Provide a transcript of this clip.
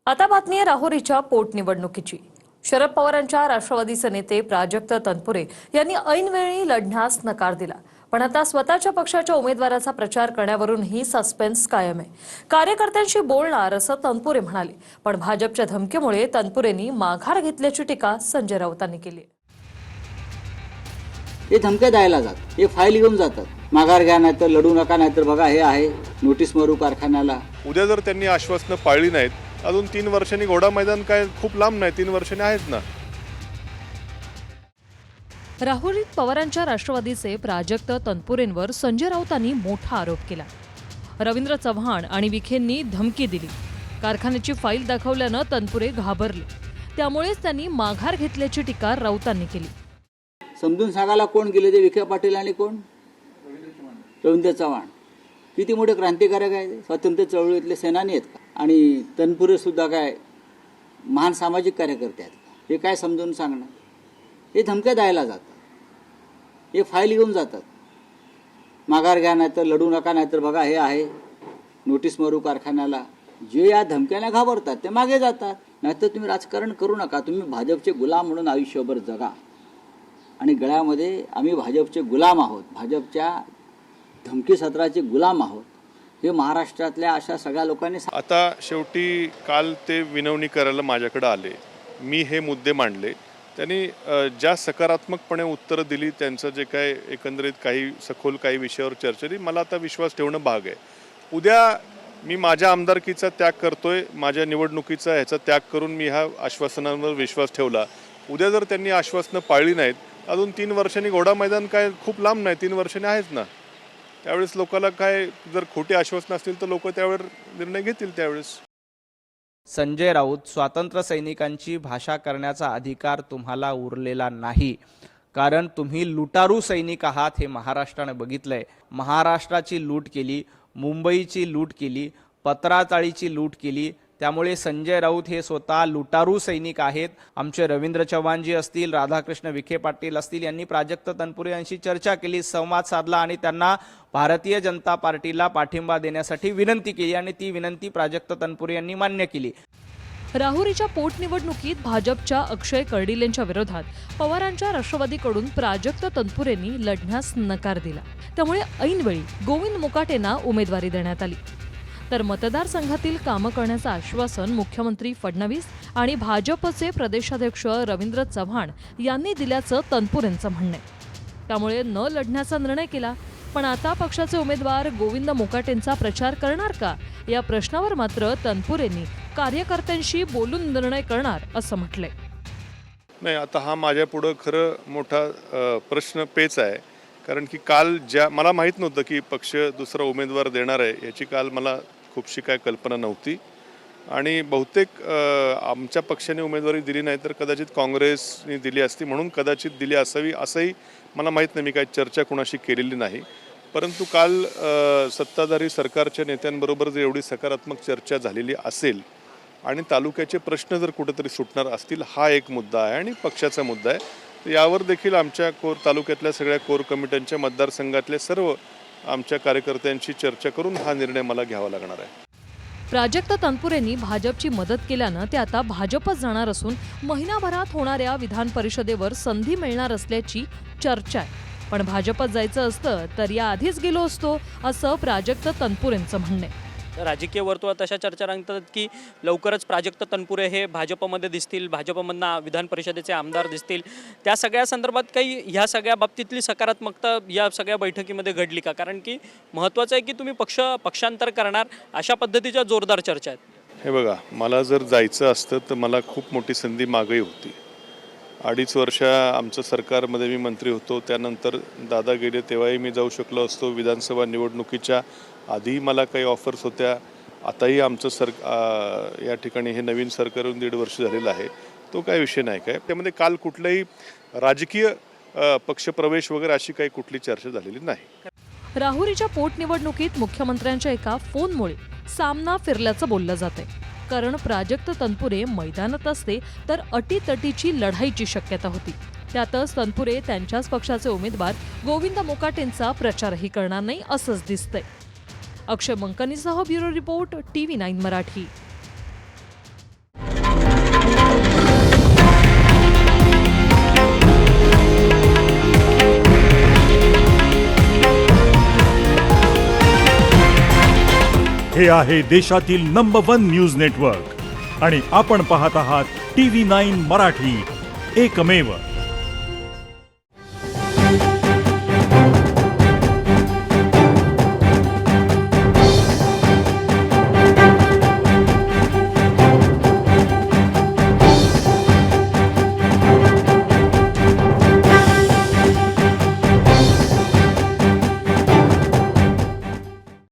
आता बातमी आहे राहुरीच्या पोटनिवडणुकीची। शरद पवारांच्या राष्ट्रवादीचे नेते प्राजक्त तनपुरे यांनी ऐनवेळी लढण्यास नकार दिला। पण आता स्वतःच्या पक्षाच्या उमेदवाराचा प्रचार करण्यावरून ही सस्पेन्स कायम आहे। कार्यकर्त्यांशी बोलणार असं तनपुरे म्हणाले, पण भाजपच्या धमकीमुळे तनपुरेंनी माघार घेतल्याची टीका संजय राऊतांनी केली। हे धमक्या द्यायला जातात, हे फाईल घेऊन जातात, माघार घ्या नाही तर लढू नका, नाही तर बघा हे आहे नोटीस मारू कारखान्याला। उद्या जर त्यांनी आश्वासनं पाळली नाहीत, अजून 3 वर्षांनी घोडा मैदान काय खूप लांब नाही, 3 वर्षांनी आहेत ना। राहुरीत पवारांच्या राष्ट्रवादीचे प्राजक्त तनपुरेंवर संजय राऊतांनी मोठा आरोप केला। रवींद्र चव्हाण आणि विखेंनी धमकी दिली। कारखान्याची फाईल दाखवल्यानं तनपुरे घाबरले, त्यामुळेच त्यांनी माघार घेतल्याची टीका राऊतांनी केली। समजून सांगायला कोण गेले ते? विखे पाटील आणि कोण? रवींद्र चव्हाण। किती मोठे क्रांतिकारक आहे, स्वातंत्र्य चळवळीतले सेनानी आहेत का? आणि तनपुरे सुद्धा काय महान सामाजिक कार्यकर्ते आहेत का? हे काय समजून सांगणार? हे धमक्या द्यायला जातात, हे फाईल घेऊन जातात, माघार घ्या नाही तर लढू नका, नाही तर बघा हे आहे नोटीस मारू कारखान्याला। जे या धमक्याने घाबरतात ते मागे जातात। नाहीतर तुम्ही राजकारण करू नका, तुम्ही भाजपचे गुलाम म्हणून आयुष्यभर जगा। आणि गळ्यामध्ये आम्ही भाजपचे गुलाम आहोत, भाजपच्या धमकी सत्राचे गुलाम आहोत, हे महाराष्ट्रातल्या अशा सगळ्या लोकांनी। आता शेवटी काल ते विनवणी करायला माझ्याकडे आले, मी हे मुद्दे मांडले, त्यांनी ज्या सकारात्मकपणे उत्तरं दिली, त्यांचं जे काय एकंदरीत काही सखोल काही विषयावर चर्चा झाली, मला आता विश्वास ठेवणं भाग आहे। उद्या मी माझ्या आमदारकीचा त्याग करतोय, माझ्या निवडणुकीचा ह्याचा त्याग करून मी ह्या आश्वासनांवर विश्वास ठेवला। उद्या जर त्यांनी आश्वासनं पाळली नाहीत, अजून 3 वर्षांनी घोडा मैदान काय खूप लांब नाही, 3 वर्षांनी आहेत ना। त्यावेळेस लोकांना काय जर खोटी आश्वासनं असतील तर लोक त्यावर निर्णय घेतील त्यावेळेस। संजय राऊत, स्वातंत्र्य सैनिकांची भाषा करण्याचा अधिकार तुम्हाला उरलेला नाही, कारण तुम्ही लुटारू सैनिक आहात। हे महाराष्ट्राने बघितलंय। महाराष्ट्राची लूट केली, मुंबईची लूट केली, पत्राचाळीची लूट केली। त्यामुळे संजय राऊत हे स्वतः लुटारू सैनिक आहेत। आमचे रवींद्र चव्हाणजी असतील, राधाकृष्ण विखे पाटील असतील, यांनी प्राजक्त तनपुरे यांची चर्चा केली, संवाद साधला आणि त्यांना भारतीय जनता पार्टीला पाठिंबा देण्यासाठी विनंती केली आणि ती विनंती प्राजक्त तनपुरे यांनी मान्य केली। राहुरीच्या पोटनिवडणुकीत भाजपच्या अक्षय कर्डिलेंच्या विरोधात पवारांच्या राष्ट्रवादीकडून प्राजक्त तनपुरेंनी लढण्यास नकार दिला। त्यामुळे ऐनवेळी गोविंद मुकाटेंना उमेदवारी देण्यात आली। तर मतदारसंघातील कामं करण्याचं आश्वासन मुख्यमंत्री फडणवीस आणि भाजपचे प्रदेशाध्यक्ष रवींद्र चव्हाण यांनी दिल्याचं तनपुरेंचं म्हणणं आहे। त्यामुळे न लढण्याचा निर्णय केला। पण आता पक्षाचे उमेदवार गोविंद मुकाटेंचा प्रचार करणार का, या प्रश्नावर मात्र तनपुरेंनी कार्यकर्त्यांशी बोलून निर्णय करणार असं म्हटलंय। नाही, आता हा माझ्या पुढं खरं मोठा प्रश्न पेच आहे, कारण की काल मला माहीत नव्हतं की पक्ष दुसरा उमेदवार देणार आहे, याची काल मला खूपशी काय कल्पना नव्हती। आणि बहुतेक आमच्या पक्षाने उमेदवारी दिली नाही तर कदाचित काँग्रेसने दिली असती, म्हणून कदाचित दिली असावी असंही मला माहीत नाही। मी काही चर्चा कुणाशी केलेली नाही, परंतु काल सत्ताधारी सरकारच्या नेत्यांबरोबर जर एवढी सकारात्मक चर्चा झालेली असेल आणि तालुक्याचे प्रश्न जर कुठेतरी सुटणार असतील, हा एक मुद्दा आहे आणि पक्षाचा मुद्दा आहे। यावर देखील आमच्या तालुक्यातल्या सगळ्या कोर कमिट्यांच्या मतदारसंघातल्या सर्व आमच्या कार्यकर्त्यांशी चर्चा करून हा निर्णय मला घ्यावा लागणार आहे। प्राजक्त तनपुरेंनी भाजपची मदत केल्यानं ते आता भाजपच जाणार असून महिनाभरात होणाऱ्या विधान परिषदेवर संधी मिळणार असल्याची चर्चा आहे। पण भाजपत जायचं असतं तर याआधीच गेलो असतो, असं प्राजक्त तनपुरेंचं म्हणणं आहे। राजकीय वर्तुळात अशा चर्चा रंगतात की लवकरच प्राजक्त तनपुरे हे भाजपमध्ये दिसतील, भाजपमधनं विधान परिषदेचे आमदार दिसतील। त्या सगळ्या संदर्भात काही ह्या सगळ्या बाबतीतली सकारात्मकता या सगळ्या बैठकीमध्ये घडली का? कारण की महत्त्वाचं आहे की तुम्ही पक्षांतर करणार, अशा पद्धतीच्या जोरदार चर्चा आहेत। हे बघा, मला जर जायचं असतं तर मला खूप मोठी संधी मागही होती। 2.5 वर्ष आमचं सरकारमध्ये मी मंत्री होतो, त्यानंतर दादा गेले तेव्हाही मी जाऊ शकलो असतो। विधानसभा निवडणुकीच्या आधी मला काही ऑफर्स होत्या। आताही आमचं या ठिकाणी हे नवीन सरकार येऊन 1.5 वर्ष झालेलं आहे, तो काही विषय नाही काय। त्यामध्ये काल कुठलाही राजकीय पक्षप्रवेश वगैरे अशी काही कुठली चर्चा झालेली नाही। राहुरीच्या पोटनिवडणुकीत मुख्यमंत्र्यांच्या एका फोनमुळे सामना फिरल्याचं बोललं जातंय, कारण प्राजक्त तनपुरे मैदानात असते तर अटीतटीची लढाईची शक्यता होती। त्यातच तनपुरे त्यांच्याच पक्षाचे उमेदवार गोविंद मुकाटेंचा प्रचारही करणार नाही असंच दिसतंय। अक्षय मंकनीसह ब्युरो रिपोर्ट, TV9 मराठी। हे आहे देशातील नंबर 1 न्यूज नेटवर्क आणि आपण पाहत आहात TV9 मराठी, एकमेव.